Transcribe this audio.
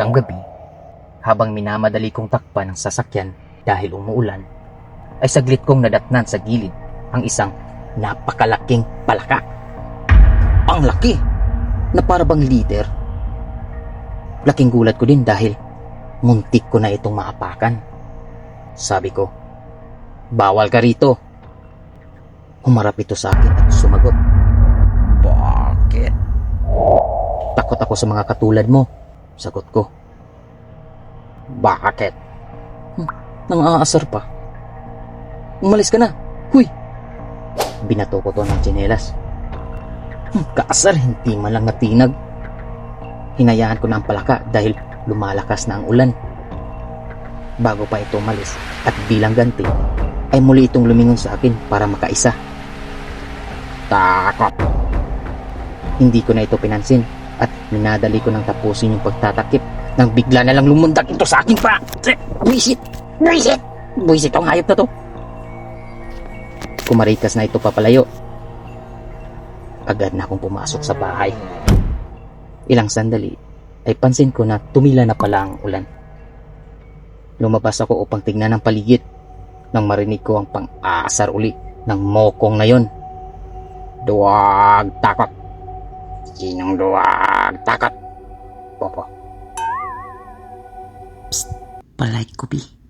Isang gabi, habang minamadali kong takpan ng sasakyan dahil umuulan, ay saglit kong nadatnan sa gilid ang isang napakalaking palaka. Ang laki! Na para bang liter. Laking gulat ko din dahil muntik ko na itong maapakan. Sabi ko, "Bawal ka rito." Humarap ito sa akin at sumagot, "Bakit?" "Takot ako sa mga katulad mo," sagot ko. "Bakit?" Nang aasar pa. "Umalis ka na. Huy!" Binato ko to ng tsinelas. Kaasar, hindi man lang natinag. Hinayaan ko na ang palaka dahil lumalakas na ang ulan. Bago pa ito umalis at bilang ganti, ay muli itong lumingon sa akin para makaisa. Takot! Hindi ko na ito pinansin at minadali ko nang tapusin yung pagtatakip nang bigla na lang lumundag ito sa akin pa. Buisit! Buisit! Buisit ang hayop na to. Kumarikas na ito papalayo. Agad na akong pumasok sa bahay. Ilang sandali ay pansin ko na tumila na pala ang ulan. Lumabas ako upang tignan ang paligid nang marinig ko ang pang-aasar uli ng mokong na yon. Duwag takot! Sinong duwag takot? Popo. Psst! Palike ko, Bi.